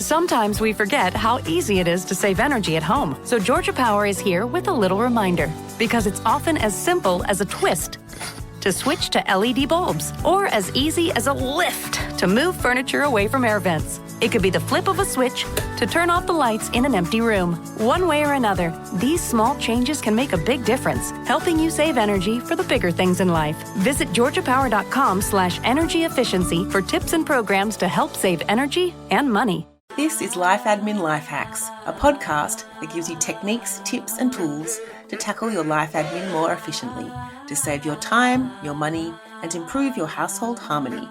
Sometimes we forget how easy it is to save energy at home. So Georgia Power is here with a little reminder, because it's often as simple as a twist to switch to LED bulbs, or as easy as a lift to move furniture away from air vents. It could be the flip of a switch to turn off the lights in an empty room. One way or another, these small changes can make a big difference, helping you save energy for the bigger things in life. Visit georgiapower.com/energy efficiency for tips and programs to help save energy and money. This is Life Admin Life Hacks, a podcast that gives you techniques, tips and tools to tackle your life admin more efficiently, to save your time, your money, and improve your household harmony.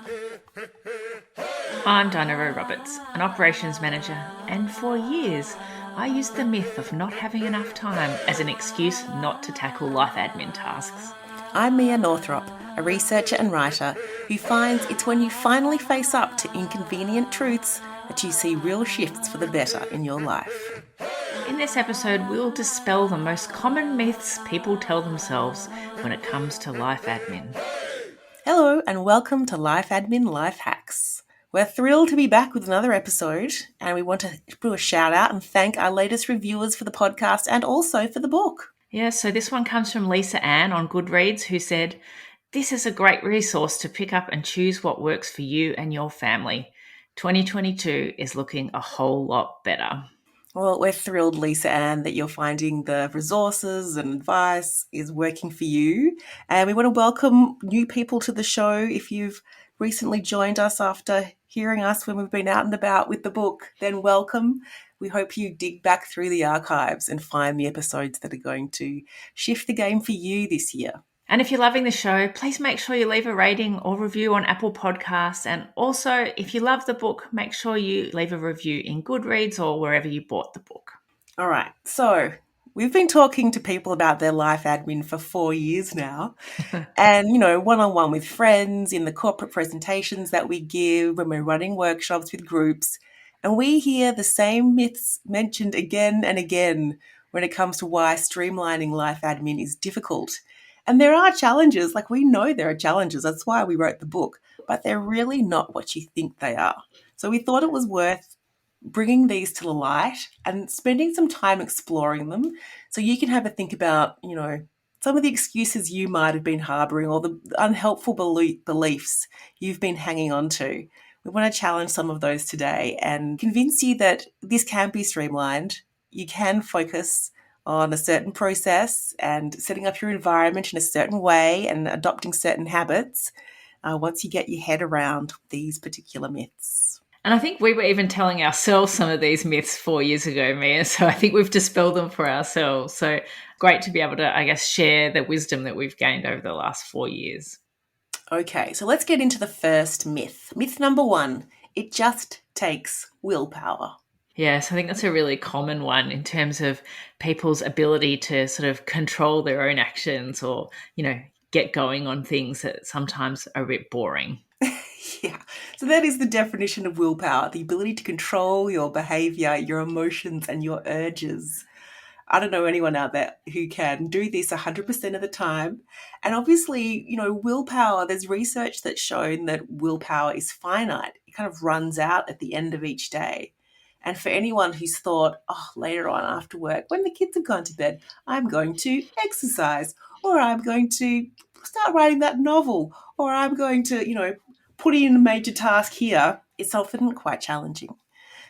I'm Dinah Roberts, an operations manager, and for years I used the myth of not having enough time as an excuse not to tackle life admin tasks. I'm Mia Northrop, a researcher and writer who finds it's when you finally face up to inconvenient truths that you see real shifts for the better in your life. In this episode, we'll dispel the most common myths people tell themselves when it comes to life admin. Hello and welcome to Life Admin Life Hacks. We're thrilled to be back with another episode, and we want to do a shout out and thank our latest reviewers for the podcast and also for the book. Yeah, so this one comes from Lisa Ann on Goodreads, who said, "This is a great resource to pick up and choose what works for you and your family. 2022 is looking a whole lot better." Well, we're thrilled, Lisa Ann, that you're finding the resources and advice is working for you. And we want to welcome new people to the show. If you've recently joined us after hearing us when we've been out and about with the book, then welcome. We hope you dig back through the archives and find the episodes that are going to shift the game for you this year. And if you're loving the show, please make sure you leave a rating or review on Apple Podcasts. And also, if you love the book, make sure you leave a review in Goodreads or wherever you bought the book. All right. So we've been talking to people about their life admin for 4 years now. And, one-on-one with friends, in the corporate presentations that we give, when we're running workshops with groups. And we hear the same myths mentioned again and again when it comes to why streamlining life admin is difficult. And there are challenges, we know there are challenges, that's why we wrote the book, but they're really not what you think they are. So we thought it was worth bringing these to the light and spending some time exploring them so you can have a think about, some of the excuses you might have been harbouring or the unhelpful beliefs you've been hanging on to. We want to challenge some of those today and convince you that this can be streamlined. You can focus on a certain process and setting up your environment in a certain way and adopting certain habits once you get your head around these particular myths. And I think we were even telling ourselves some of these myths 4 years ago, Mia, so I think we've dispelled them for ourselves. So great to be able to, share the wisdom that we've gained over the last 4 years. Okay, so let's get into the first myth. Myth number 1, it just takes willpower. Yes, I think that's a really common one in terms of people's ability to sort of control their own actions or, get going on things that sometimes are a bit boring. Yeah, so that is the definition of willpower, the ability to control your behaviour, your emotions and your urges. I don't know anyone out there who can do this 100% of the time. And obviously, willpower, there's research that's shown that willpower is finite. It kind of runs out at the end of each day. And for anyone who's thought, later on after work, when the kids have gone to bed, I'm going to exercise, or I'm going to start writing that novel, or I'm going to, put in a major task here, it's often quite challenging.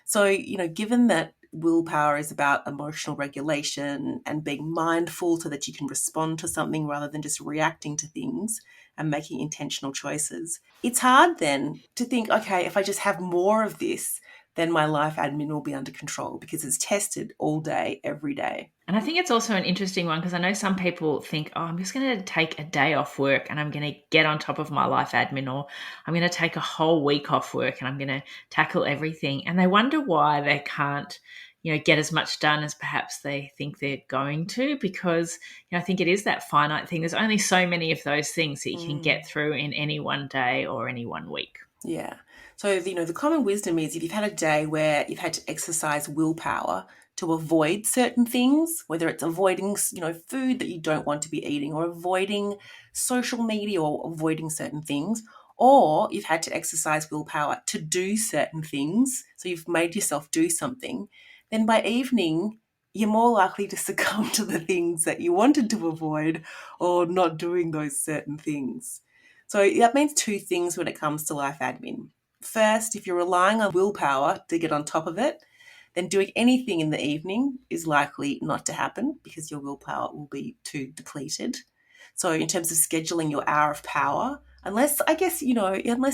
So, given that willpower is about emotional regulation and being mindful so that you can respond to something rather than just reacting to things and making intentional choices, it's hard then to think, okay, if I just have more of this, then my life admin will be under control because it's tested all day, every day. And I think it's also an interesting one because I know some people think, I'm just going to take a day off work and I'm going to get on top of my life admin, or I'm going to take a whole week off work and I'm going to tackle everything. And they wonder why they can't, get as much done as perhaps they think they're going to, because, I think it is that finite thing. There's only so many of those things that you can get through in any one day or any 1 week. Yeah. So, the common wisdom is if you've had a day where you've had to exercise willpower to avoid certain things, whether it's avoiding, food that you don't want to be eating or avoiding social media or avoiding certain things, or you've had to exercise willpower to do certain things, so you've made yourself do something, then by evening, you're more likely to succumb to the things that you wanted to avoid or not doing those certain things. So that means two things when it comes to life admin. First, if you're relying on willpower to get on top of it, then doing anything in the evening is likely not to happen because your willpower will be too depleted. So in terms of scheduling your hour of power, unless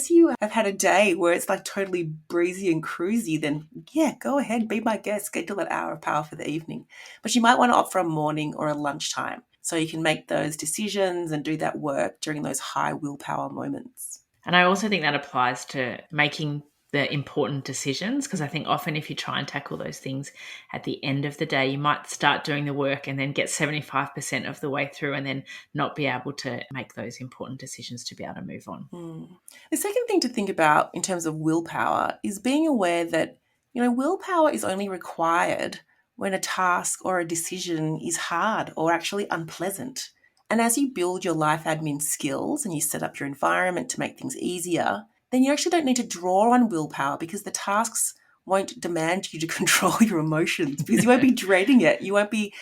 you have had a day where it's like totally breezy and cruisy, then yeah, go ahead, be my guest, schedule that hour of power for the evening. But you might want to opt for a morning or a lunchtime so you can make those decisions and do that work during those high willpower moments. And I also think that applies to making the important decisions, because I think often if you try and tackle those things at the end of the day, you might start doing the work and then get 75% of the way through and then not be able to make those important decisions to be able to move on. The second thing to think about in terms of willpower is being aware that, willpower is only required when a task or a decision is hard or actually unpleasant. And as you build your life admin skills and you set up your environment to make things easier, then you actually don't need to draw on willpower because the tasks won't demand you to control your emotions because you won't be dreading it. You won't be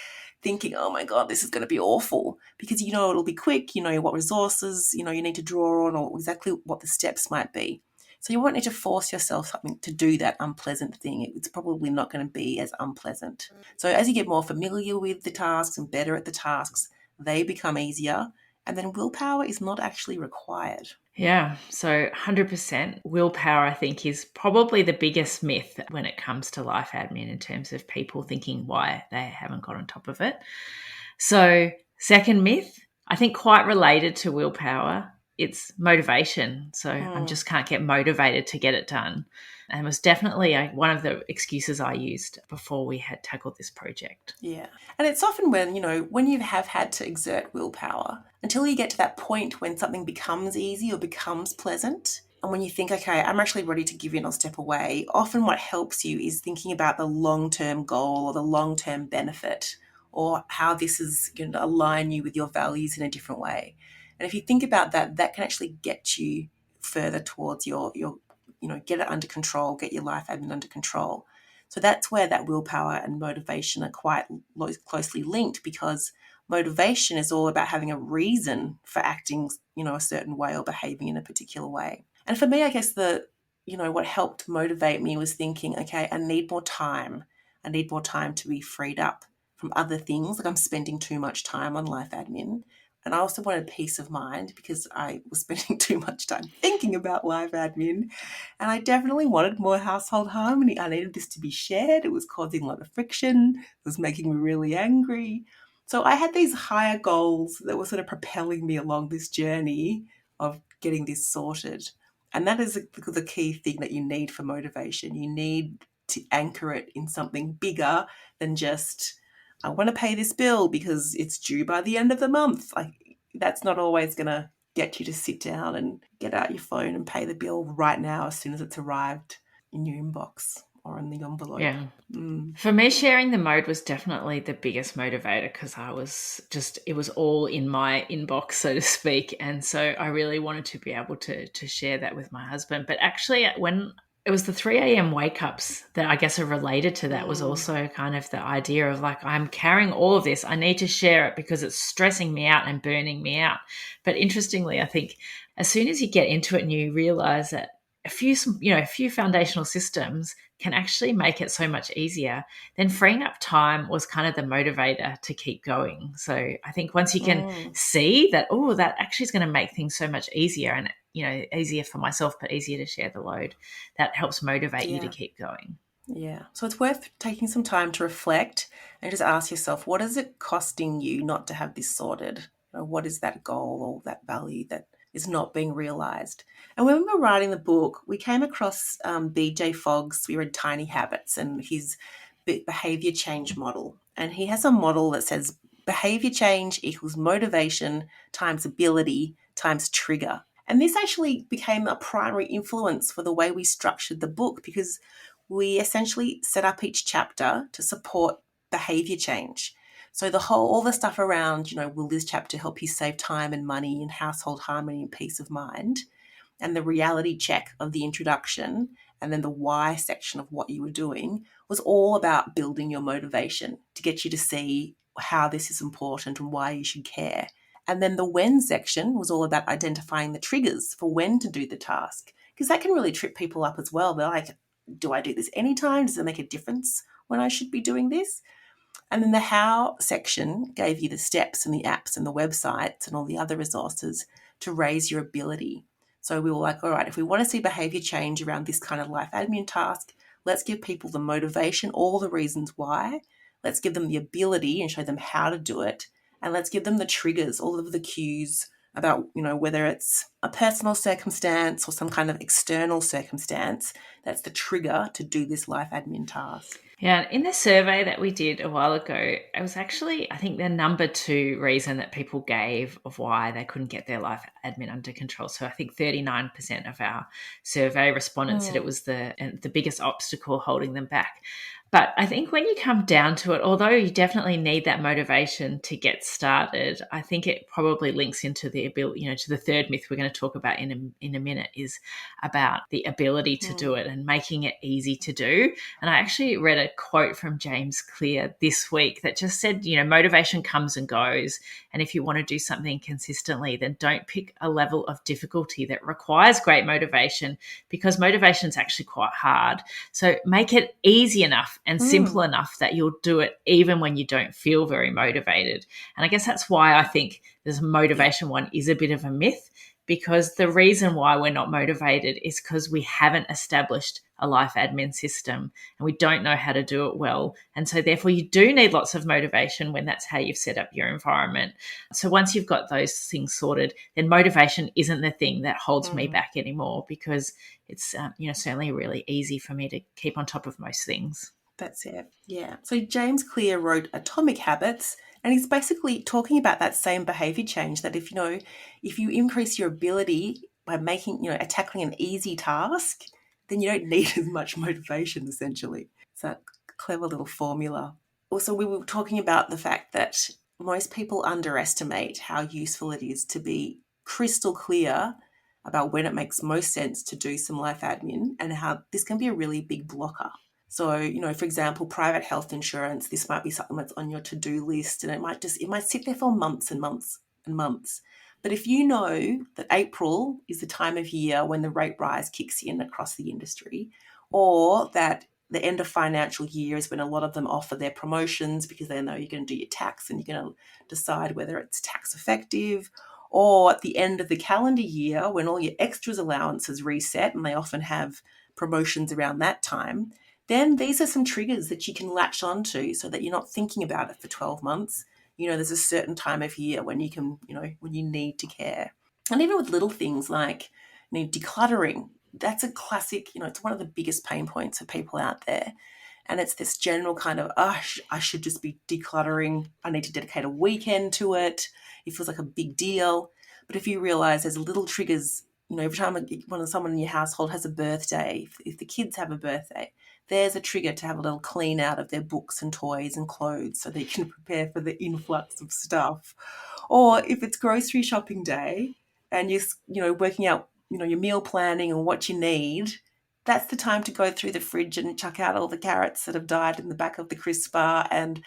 thinking, oh my God, this is going to be awful, because it'll be quick, what resources, you need to draw on or exactly what the steps might be. So you won't need to force yourself to do that unpleasant thing. It's probably not going to be as unpleasant. So as you get more familiar with the tasks and better at the tasks, they become easier, and then willpower is not actually required. Yeah, so 100% willpower, I think, is probably the biggest myth when it comes to life admin in terms of people thinking why they haven't got on top of it. So second myth, I think quite related to willpower, it's motivation. So I just can't get motivated to get it done. And it was definitely one of the excuses I used before we had tackled this project. Yeah. And it's often when you have had to exert willpower, until you get to that point when something becomes easy or becomes pleasant, and when you think, okay, I'm actually ready to give in or step away, often what helps you is thinking about the long-term goal or the long-term benefit, or how this is going to align you with your values in a different way. And if you think about that, that can actually get you further towards your get it under control, get your life admin under control. So that's where that willpower and motivation are quite closely linked, because motivation is all about having a reason for acting, a certain way or behaving in a particular way. And for me, I guess what helped motivate me was thinking, okay, I need more time. I need more time to be freed up from other things. Like I'm spending too much time on life admin. And I also wanted peace of mind because I was spending too much time thinking about life admin. And I definitely wanted more household harmony. I needed this to be shared. It was causing a lot of friction. It was making me really angry. So I had these higher goals that were sort of propelling me along this journey of getting this sorted. And that is the key thing that you need for motivation. You need to anchor it in something bigger than just, I want to pay this bill because it's due by the end of the month. Like, that's not always going to get you to sit down and get out your phone and pay the bill right now as soon as it's arrived in your inbox or in the envelope. Yeah. For me, sharing the mode was definitely the biggest motivator, because it was all in my inbox, so to speak. And so I really wanted to be able to share that with my husband. But actually, when it was the 3 a.m. wake-ups that I guess are related to that, was also kind of the idea of like, I'm carrying all of this. I need to share it because it's stressing me out and burning me out. But interestingly, I think as soon as you get into it and you realize that a few foundational systems can actually make it so much easier, then freeing up time was kind of the motivator to keep going. So I think once you can see that, that actually is going to make things so much easier, and easier for myself, but easier to share the load, that helps motivate you to keep going. Yeah. So it's worth taking some time to reflect and just ask yourself, what is it costing you not to have this sorted? What is that goal or that value that is not being realized? And when we were writing the book, we came across BJ Fogg's, we read Tiny Habits and his behavior change model. And he has a model that says behavior change equals motivation times ability times trigger. And this actually became a primary influence for the way we structured the book, because we essentially set up each chapter to support behavior change. So all the stuff around, will this chapter help you save time and money and household harmony and peace of mind? and the reality check of the introduction, and then the why section of what you were doing was all about building your motivation to get you to see how this is important and why you should care. And then the when section was all about identifying the triggers for when to do the task, because that can really trip people up as well. They're like, do I do this anytime? Does it make a difference when I should be doing this? And then the how section gave you the steps and the apps and the websites and all the other resources to raise your ability. So we were like, all right, if we want to see behavior change around this kind of life admin task, let's give people the motivation, all the reasons why. Let's give them the ability and show them how to do it. And let's give them the triggers, all of the cues about, whether it's a personal circumstance or some kind of external circumstance, that's the trigger to do this life admin task. Yeah, in the survey that we did a while ago, it was actually, I think, the number 2 reason that people gave of why they couldn't get their life admin under control. So I think 39% of our survey respondents said it was the biggest obstacle holding them back. But I think when you come down to it, although you definitely need that motivation to get started, I think it probably links into the ability, to the third myth we're going to talk about in a minute, is about the ability to do it and making it easy to do. And I actually read a quote from James Clear this week that just said, motivation comes and goes. And if you want to do something consistently, then don't pick a level of difficulty that requires great motivation, because motivation is actually quite hard. So make it easy enough and simple enough that you'll do it even when you don't feel very motivated. And I guess that's why I think this motivation one is a bit of a myth, because the reason why we're not motivated is because we haven't established a life admin system and we don't know how to do it well. And so therefore you do need lots of motivation when that's how you've set up your environment. So once you've got those things sorted, then motivation isn't the thing that holds me back anymore, because it's certainly really easy for me to keep on top of most things. That's it. Yeah. So James Clear wrote Atomic Habits, and he's basically talking about that same behavior change, that if you increase your ability by tackling an easy task, then you don't need as much motivation, essentially. It's a clever little formula. Also, we were talking about the fact that most people underestimate how useful it is to be crystal clear about when it makes most sense to do some life admin, and how this can be a really big blocker. So, for example, private health insurance, this might be something that's on your to-do list, and it might sit there for months and months and months. But if you know that April is the time of year when the rate rise kicks in across the industry, or that the end of financial year is when a lot of them offer their promotions because they know you're going to do your tax and you're going to decide whether it's tax effective, or at the end of the calendar year when all your extras allowances reset, and they often have promotions around that time, then these are some triggers that you can latch onto so that you're not thinking about it for 12 months. There's a certain time of year when you can, when you need to care. And even with little things like, decluttering, that's a classic, it's one of the biggest pain points for people out there. And it's this general kind of, I should just be decluttering. I need to dedicate a weekend to it. It feels like a big deal. But if you realize there's little triggers, every time when someone in your household has a birthday, if the kids have a birthday, there's a trigger to have a little clean out of their books and toys and clothes so they can prepare for the influx of stuff. Or if it's grocery shopping day and you're working out, your meal planning and what you need, that's the time to go through the fridge and chuck out all the carrots that have died in the back of the crisp bar and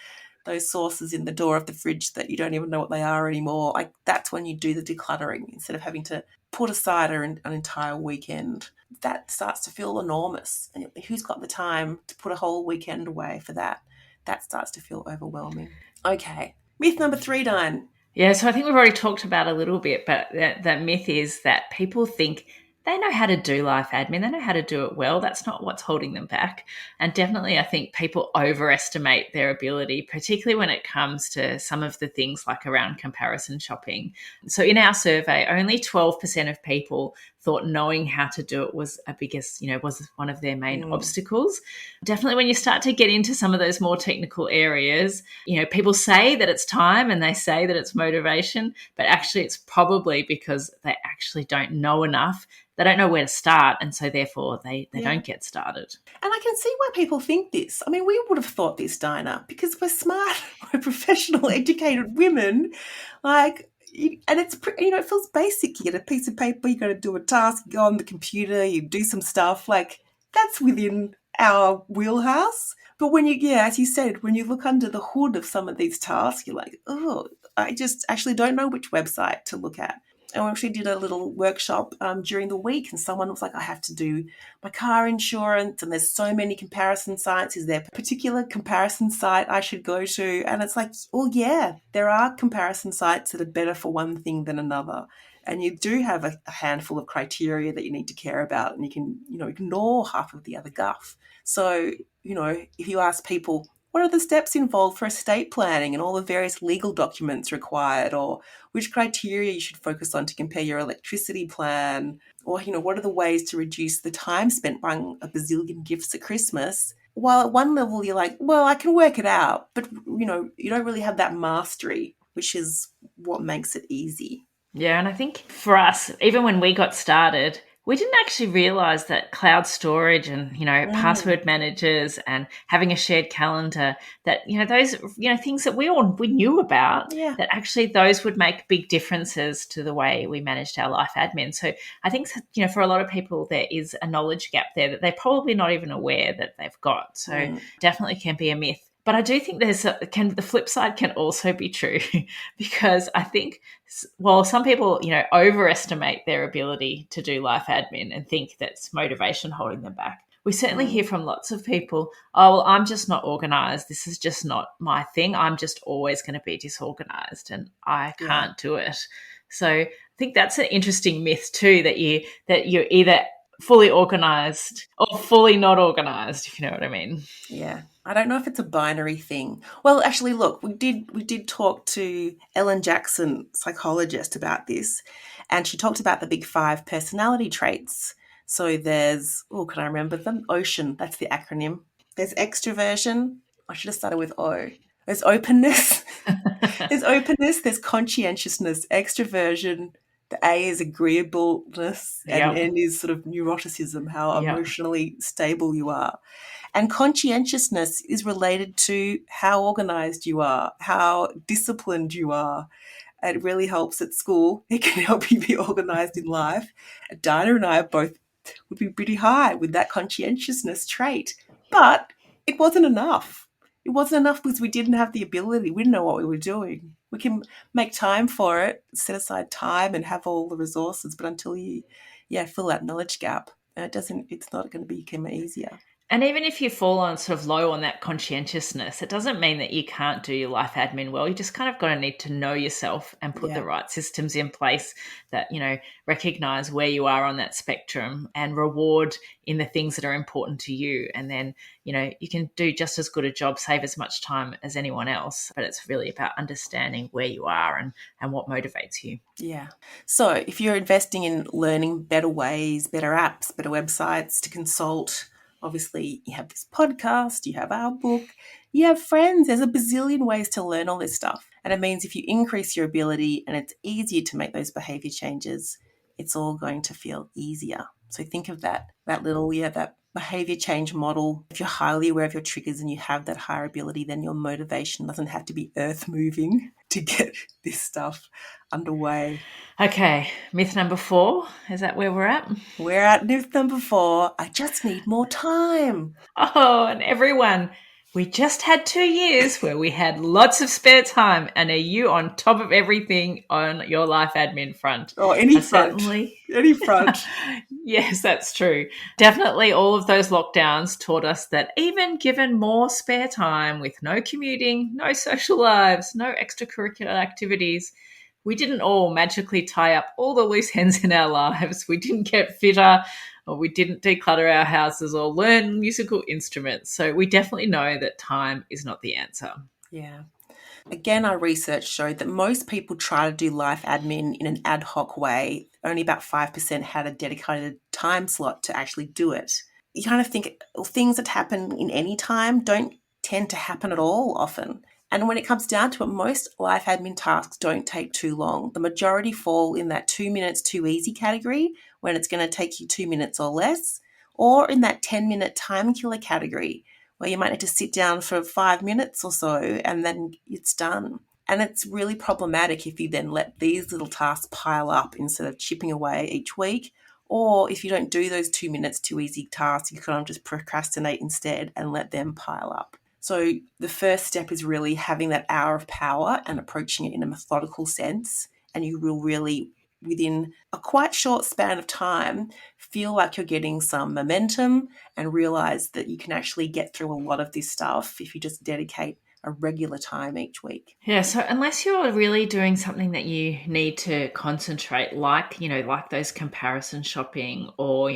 those sauces in the door of the fridge that you don't even know what they are anymore. Like, that's when you do the decluttering instead of having to put aside an entire weekend. That starts to feel enormous. And who's got the time to put a whole weekend away for that? That starts to feel overwhelming. Okay. Myth number 3, Dinah. Yeah, so I think we've already talked about it a little bit, but that myth is that people think they know how to do life admin. They know how to do it well. That's not what's holding them back. And definitely I think people overestimate their ability, particularly when it comes to some of the things like around comparison shopping. So in our survey, only 12% of people thought knowing how to do it was was one of their main obstacles. Definitely when you start to get into some of those more technical areas, people say that it's time and they say that it's motivation, but actually it's probably because they actually don't know enough. They don't know where to start, and so therefore they don't get started. And I can see why people think this. I mean, we would have thought this, Dinah, because we're smart, we're professional, educated women. Like, and it's it feels basic. You get a piece of paper, you got to do a task, you go on the computer, you do some stuff. Like, that's within our wheelhouse. But when as you said, when you look under the hood of some of these tasks, you're like, oh, I just actually don't know which website to look at. And we actually did a little workshop during the week, and someone was like, I have to do my car insurance, and there's so many comparison sites. Is there a particular comparison site I should go to? And it's like, well, yeah, there are comparison sites that are better for one thing than another. And you do have a handful of criteria that you need to care about, and you can, ignore half of the other guff. So, if you ask people, what are the steps involved for estate planning and all the various legal documents required, or which criteria you should focus on to compare your electricity plan, or, what are the ways to reduce the time spent buying a bazillion gifts at Christmas? While at one level you're like, well, I can work it out, but, you don't really have that mastery, which is what makes it easy. Yeah, and I think for us, even when we got started, we didn't actually realize that cloud storage and, password managers and having a shared calendar, that, those, things that we knew about, that actually those would make big differences to the way we managed our life admin. So I think, for a lot of people, there is a knowledge gap there that they're probably not even aware that they've got. So definitely can be a myth. But I do think the flip side can also be true, because I think, while some people, overestimate their ability to do life admin and think that's motivation holding them back, we certainly hear from lots of people, oh, well, I'm just not organized. This is just not my thing. I'm just always going to be disorganized and I can't do it. So I think that's an interesting myth too, that you're either fully organized or fully not organized, if you know what I mean. Yeah. I don't know if it's a binary thing. Well, actually, look, we did talk to Ellen Jackson, psychologist, about this, and she talked about the big 5 personality traits. So there's, can I remember them? OCEAN, that's the acronym. There's extroversion. I should have started with O. There's openness. There's conscientiousness, extroversion. The A is agreeableness, and N is sort of neuroticism, how emotionally stable you are. And conscientiousness is related to how organized you are, how disciplined you are. It really helps at school. It can help you be organized in life. Dinah and I both would be pretty high with that conscientiousness trait. But it wasn't enough. It wasn't enough because we didn't have the ability. We didn't know what we were doing. We can make time for it, set aside time and have all the resources, but until you fill that knowledge gap, it's not going to become easier. And even if you fall on sort of low on that conscientiousness, it doesn't mean that you can't do your life admin well. You just kind of got to need to know yourself and put the right systems in place that, recognize where you are on that spectrum and reward in the things that are important to you. And then, you can do just as good a job, save as much time as anyone else. But it's really about understanding where you are and what motivates you. Yeah. So if you're investing in learning better ways, better apps, better websites to consult, obviously, you have this podcast, you have our book, you have friends. There's a bazillion ways to learn all this stuff. And it means if you increase your ability and it's easier to make those behavior changes, it's all going to feel easier. So think of that little, that behavior change model. If you're highly aware of your triggers and you have that higher ability, then your motivation doesn't have to be earth moving to get this stuff underway. Okay, myth number 4, is that where we're at? We're at myth number 4. I just need more time. Oh, and everyone, we just had 2 years where we had lots of spare time. And are you on top of everything on your life admin front? Or any front. Any front. Yes, that's true. Definitely all of those lockdowns taught us that even given more spare time with no commuting, no social lives, no extracurricular activities, we didn't all magically tie up all the loose ends in our lives. We didn't get fitter, or we didn't declutter our houses or learn musical instruments. So we definitely know that time is not the answer. Yeah. Again, our research showed that most people try to do life admin in an ad hoc way. Only about 5% had a dedicated time slot to actually do it. You kind of think things that happen in any time don't tend to happen at all often. And when it comes down to it, most life admin tasks don't take too long. The majority fall in that 2 minutes too easy category, when it's going to take you 2 minutes or less, or in that 10-minute time killer category, where you might need to sit down for 5 minutes or so and then it's done. And it's really problematic if you then let these little tasks pile up instead of chipping away each week. Or if you don't do those 2 minutes, too easy tasks, you kind of just procrastinate instead and let them pile up. So the first step is really having that hour of power and approaching it in a methodical sense. And you will really, within a quite short span of time, feel like you're getting some momentum and realize that you can actually get through a lot of this stuff if you just dedicate a regular time each week. Yeah, so unless you're really doing something that you need to concentrate, like, like those comparison shopping or,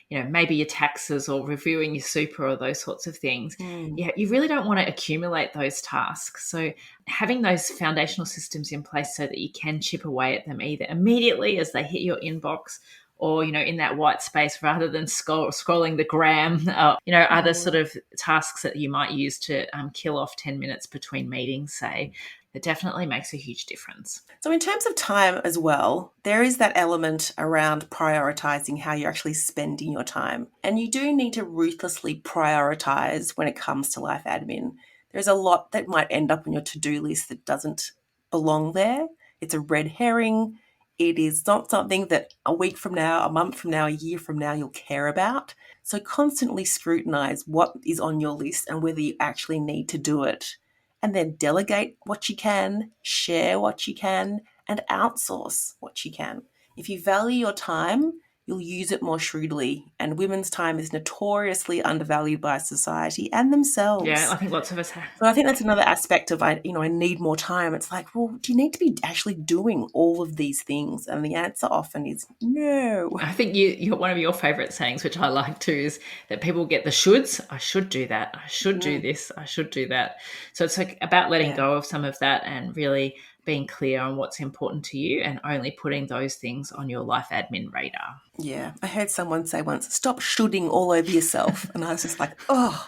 maybe your taxes or reviewing your super or those sorts of things, yeah, you really don't want to accumulate those tasks. So having those foundational systems in place so that you can chip away at them either immediately as they hit your inbox or, in that white space rather than scrolling the gram, other sort of tasks that you might use to kill off 10 minutes between meetings, say, that definitely makes a huge difference. So in terms of time as well, there is that element around prioritizing how you're actually spending your time. And you do need to ruthlessly prioritize when it comes to life admin. There's a lot that might end up on your to-do list that doesn't belong there. It's a red herring. It is not something that a week from now, a month from now, a year from now, you'll care about. So constantly scrutinize what is on your list and whether you actually need to do it. And then delegate what you can, share what you can, and outsource what you can. If you value your time, you'll use it more shrewdly. And women's time is notoriously undervalued by society and themselves. Yeah, I think lots of us have. So I think that's another aspect of, I need more time. It's like, well, do you need to be actually doing all of these things? And the answer often is no. I think you're one of your favourite sayings, which I like too, is that people get the shoulds. I should do that. I should do this. I should do that. So it's like about letting go of some of that and really being clear on what's important to you and only putting those things on your life admin radar. Yeah. I heard someone say once, stop shoulding all over yourself. And I was just like, oh,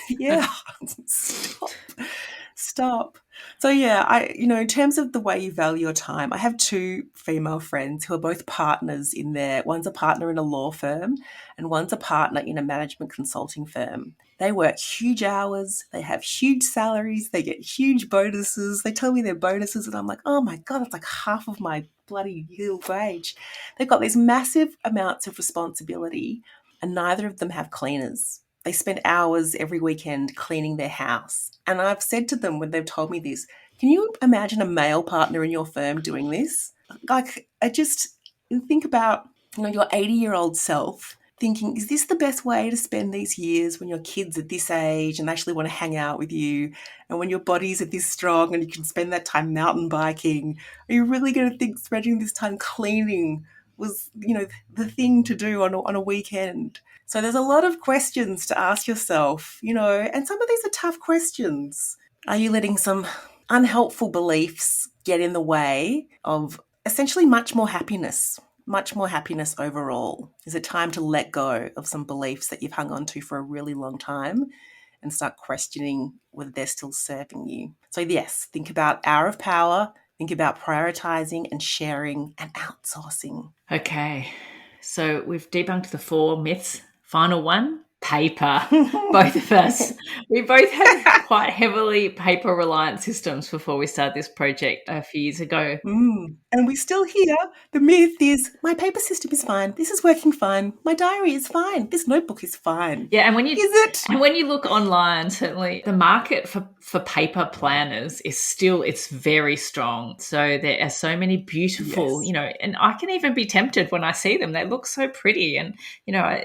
yeah, stop. So yeah, in terms of the way you value your time, I have two female friends who are both partners in one's a partner in a law firm and one's a partner in a management consulting firm. They work huge hours, they have huge salaries, they get huge bonuses. They tell me their bonuses and I'm like, oh my God, it's like half of my bloody real wage. They've got these massive amounts of responsibility and neither of them have cleaners. They spend hours every weekend cleaning their house. And I've said to them when they've told me this, can you imagine a male partner in your firm doing this? Like, I just think about, your 80-year-old self thinking, is this the best way to spend these years when your kids at this age and actually want to hang out with you? And when your bodies are this strong and you can spend that time mountain biking, are you really going to think spending this time cleaning was, the thing to do on a weekend? So there's a lot of questions to ask yourself, and some of these are tough questions. Are you letting some unhelpful beliefs get in the way of essentially much more happiness overall? Is it time to let go of some beliefs that you've hung on to for a really long time and start questioning whether they're still serving you? So yes, think about hour of power, think about prioritizing and sharing and outsourcing. Okay, so we've debunked the 4 myths. Final one, paper. Both of us. We both had quite heavily paper-reliant systems before we started this project a few years ago. And we still hear the myth is, my paper system is fine. This is working fine. My diary is fine. This notebook is fine. Yeah, and when you look online, certainly the market for paper planners it's very strong. So there are so many beautiful, and I can even be tempted when I see them. They look so pretty, and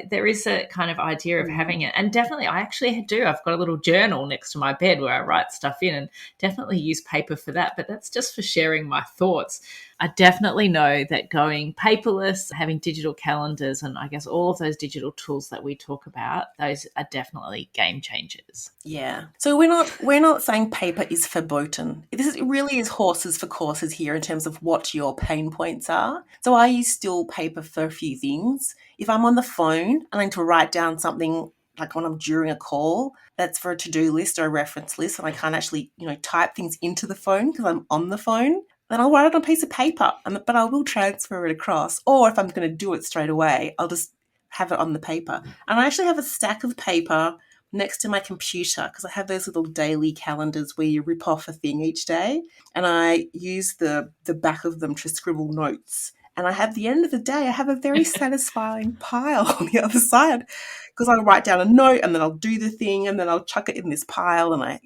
there is a kind of idea of having it. And definitely, I actually do. I've got a little journal next to my bed where I write stuff in, and definitely use paper for that. But that's just for sharing my thoughts. I definitely know that going paperless, having digital calendars, and I guess all of those digital tools that we talk about, those are definitely game changers. Yeah. So we're not saying paper is verboten. It really is horses for courses here in terms of what your pain points are. So I use still paper for a few things. If I'm on the phone and I need to write down something like when I'm during a call, that's for a to-do list or a reference list, and I can't actually, type things into the phone because I'm on the phone, then I'll write it on a piece of paper, but I will transfer it across. Or if I'm going to do it straight away, I'll just have it on the paper. And I actually have a stack of paper next to my computer because I have those little daily calendars where you rip off a thing each day, and I use the back of them to scribble notes. And I have the end of the day, I have a very satisfying pile on the other side because I write down a note and then I'll do the thing and then I'll chuck it in this pile and I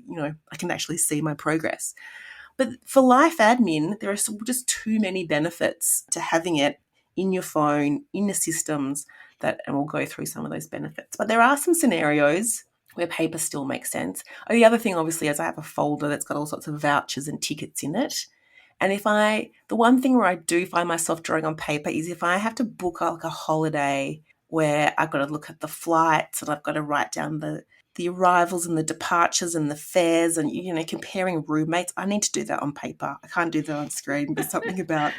can actually see my progress. But for life admin, there are just too many benefits to having it in your phone, in the systems and we'll go through some of those benefits. But there are some scenarios where paper still makes sense. Oh, the other thing, obviously, is I have a folder that's got all sorts of vouchers and tickets in it. And the one thing where I do find myself drawing on paper is if I have to book like a holiday where I've got to look at the flights and I've got to write down the arrivals and the departures and the fares and, comparing roommates. I need to do that on paper. I can't do that on screen. There's something about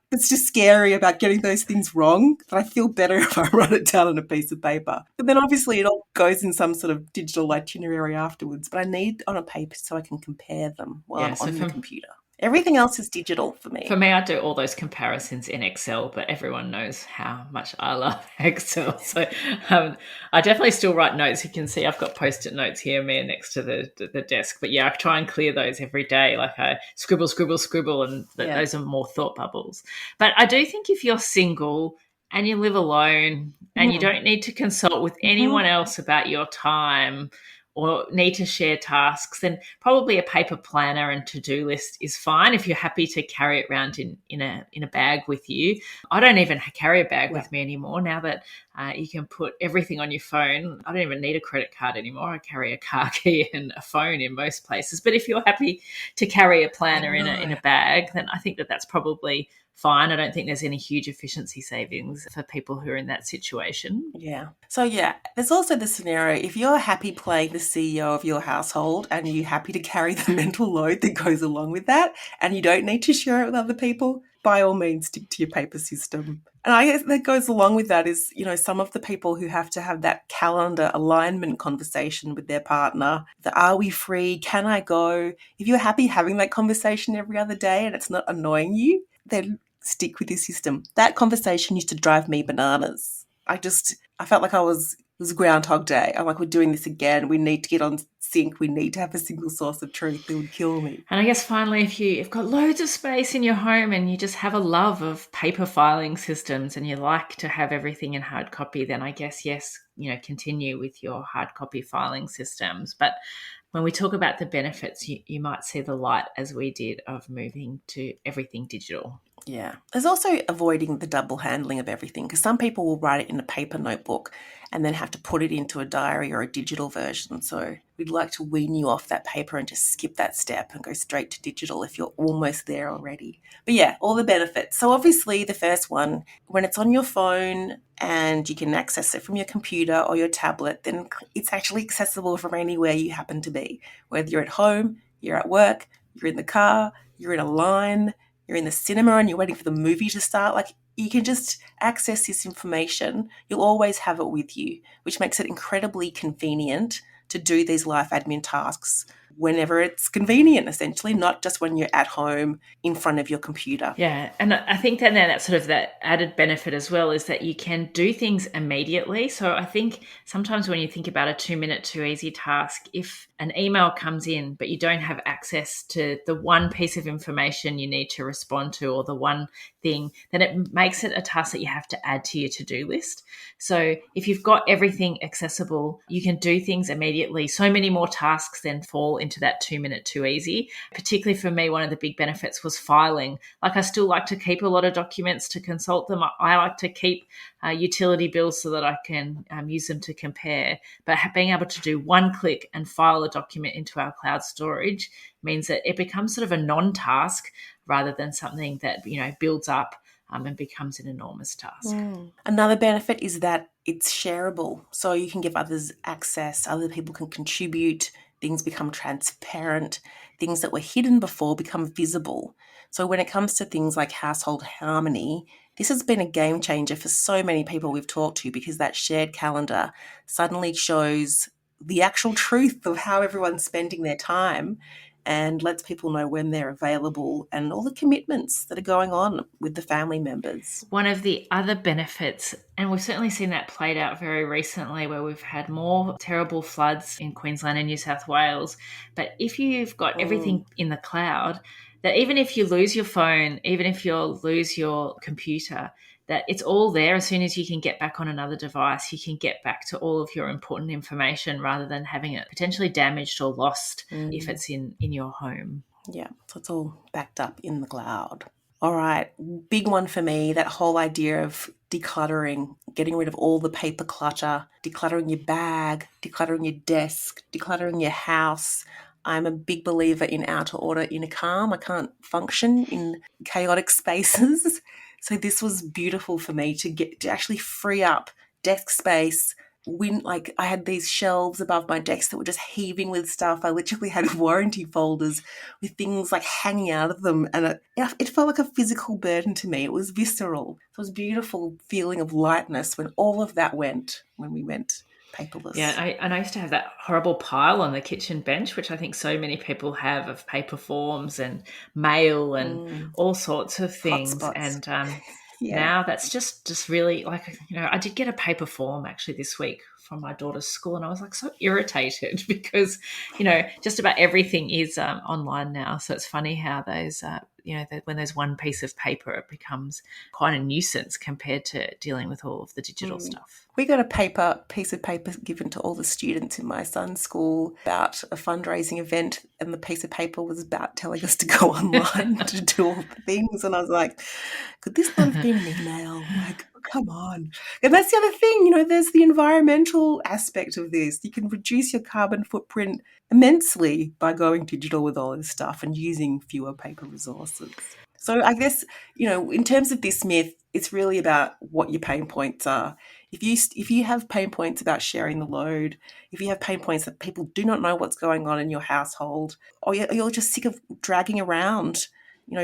that's just scary about getting those things wrong, but I feel better if I write it down on a piece of paper. But then obviously it all goes in some sort of digital itinerary afterwards, but I need on a paper so I can compare them while I'm on the computer. Everything else is digital for me. For me, I do all those comparisons in Excel, but everyone knows how much I love Excel. So I definitely still write notes. You can see I've got Post-it notes here, next to the desk. But yeah, I try and clear those every day. Like I scribble, and those are more thought bubbles. But I do think if you're single and you live alone and you don't need to consult with anyone else about your time or need to share tasks, then probably a paper planner and to-do list is fine if you're happy to carry it around in a bag with you. I don't even carry a bag with me anymore now that you can put everything on your phone. I don't even need a credit card anymore. I carry a car key and a phone in most places. But if you're happy to carry a planner in a bag, then I think that's probably fine. I don't think there's any huge efficiency savings for people who are in that situation. Yeah. So there's also the scenario if you're happy playing the CEO of your household and you're happy to carry the mental load that goes along with that and you don't need to share it with other people, by all means stick to your paper system. And I guess that goes along with that is, some of the people who have to have that calendar alignment conversation with their partner, are we free? Can I go? If you're happy having that conversation every other day and it's not annoying you, then stick with your system. That conversation used to drive me bananas. I felt like it was Groundhog Day. I'm like, we're doing this again. We need to get on sync. We need to have a single source of truth. It would kill me. And I guess finally, if you've got loads of space in your home and you just have a love of paper filing systems and you like to have everything in hard copy, then I guess, yes, continue with your hard copy filing systems. But when we talk about the benefits, you might see the light as we did of moving to everything digital. Yeah. There's also avoiding the double handling of everything because some people will write it in a paper notebook and then have to put it into a diary or a digital version. So we'd like to wean you off that paper and just skip that step and go straight to digital if you're almost there already. But yeah, all the benefits. So obviously the first one, when it's on your phone and you can access it from your computer or your tablet, then it's actually accessible from anywhere you happen to be. Whether you're at home, you're at work, you're in the car, you're in a line, you're in the cinema and you're waiting for the movie to start, like you can just access this information. You'll always have it with you, which makes it incredibly convenient to do these life admin tasks whenever it's convenient, essentially, not just when you're at home in front of your computer. Yeah, and I think that that's sort of that added benefit as well is that you can do things immediately. So I think sometimes when you think about a 2-minute, too easy task, if an email comes in but you don't have access to the one piece of information you need to respond to or the one thing, then it makes it a task that you have to add to your to-do list. So if you've got everything accessible, you can do things immediately. So many more tasks then fall into that 2-minute too easy. Particularly for me, one of the big benefits was filing. Like I still like to keep a lot of documents to consult them. I like to keep utility bills so that I can use them to compare. But being able to do one click and file a document into our cloud storage means that it becomes sort of a non-task rather than something that builds up and becomes an enormous task. Another benefit is that it's shareable. So you can give others access, other people can contribute, things become transparent, things that were hidden before become visible. So when it comes to things like household harmony, this has been a game changer for so many people we've talked to because that shared calendar suddenly shows the actual truth of how everyone's spending their time. and lets people know when they're available and all the commitments that are going on with the family members. One of the other benefits, and we've certainly seen that played out very recently where we've had more terrible floods in Queensland and New South Wales, but if you've got everything in the cloud, that even if you lose your phone, even if you lose your computer, that it's all there. As soon as you can get back on another device, you can get back to all of your important information rather than having it potentially damaged or lost if it's in your home. Yeah, so it's all backed up in the cloud. All right, big one for me, that whole idea of decluttering, getting rid of all the paper clutter, decluttering your bag, decluttering your desk, decluttering your house. I'm a big believer in outer order, inner calm. I can't function in chaotic spaces. So this was beautiful for me to actually free up desk space. I had these shelves above my desk that were just heaving with stuff. I literally had warranty folders with things like hanging out of them, and it felt like a physical burden to me. It was visceral. It was a beautiful feeling of lightness when all of that went, when we went paperless. Yeah, I used to have that horrible pile on the kitchen bench, which I think so many people have, of paper forms and mail and all sorts of things. Hotspots. And now that's just really I did get a paper form actually this week from my daughter's school, and I was like so irritated because, just about everything is online now. So it's funny how those, when there's one piece of paper, it becomes quite a nuisance compared to dealing with all of the digital stuff. We got a piece of paper given to all the students in my son's school about a fundraising event, and the piece of paper was about telling us to go online to do all the things. And I was like, could this not have been an email? Like, come on. And that's the other thing, there's the environmental aspect of this. You can reduce your carbon footprint immensely by going digital with all this stuff and using fewer paper resources. So I guess, in terms of this myth, it's really about what your pain points are. If you have pain points about sharing the load, if you have pain points that people do not know what's going on in your household, or you're just sick of dragging around,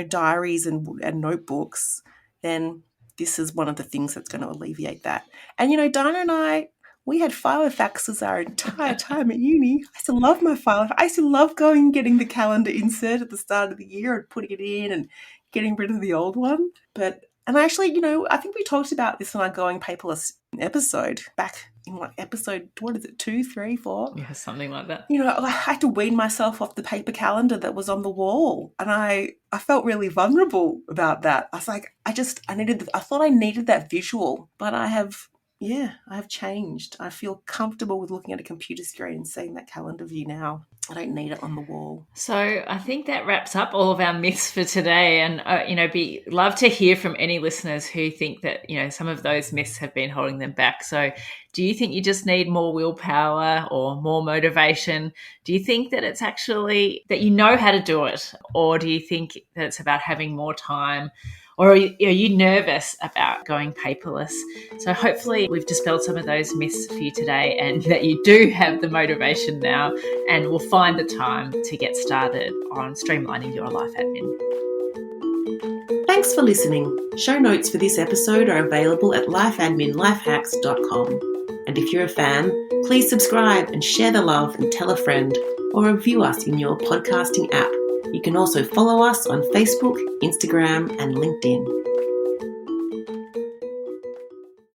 diaries and notebooks, then this is one of the things that's going to alleviate that. And, Dinah and I, we had filofaxes our entire time at uni. I used to love my filofax. I used to love going and getting the calendar insert at the start of the year and putting it in and getting rid of the old one. And actually, I think we talked about this in our Going Paperless episode back in episode, 2, 3, 4? Yeah, something like that. I had to wean myself off the paper calendar that was on the wall, and I felt really vulnerable about that. I was like, I thought I needed that visual, but I have changed. I feel comfortable with looking at a computer screen and seeing that calendar view now. I don't need it on the wall. So I think that wraps up all of our myths for today. And, love to hear from any listeners who think that, some of those myths have been holding them back. So do you think you just need more willpower or more motivation? Do you think that it's actually that you know how to do it? Or do you think that it's about having more time? Or are you nervous about going paperless? So hopefully we've dispelled some of those myths for you today, and that you do have the motivation now and will find the time to get started on streamlining your life admin. Thanks for listening. Show notes for this episode are available at lifeadminlifehacks.com. And if you're a fan, please subscribe and share the love and tell a friend, or review us in your podcasting app. You can also follow us on Facebook, Instagram, and LinkedIn.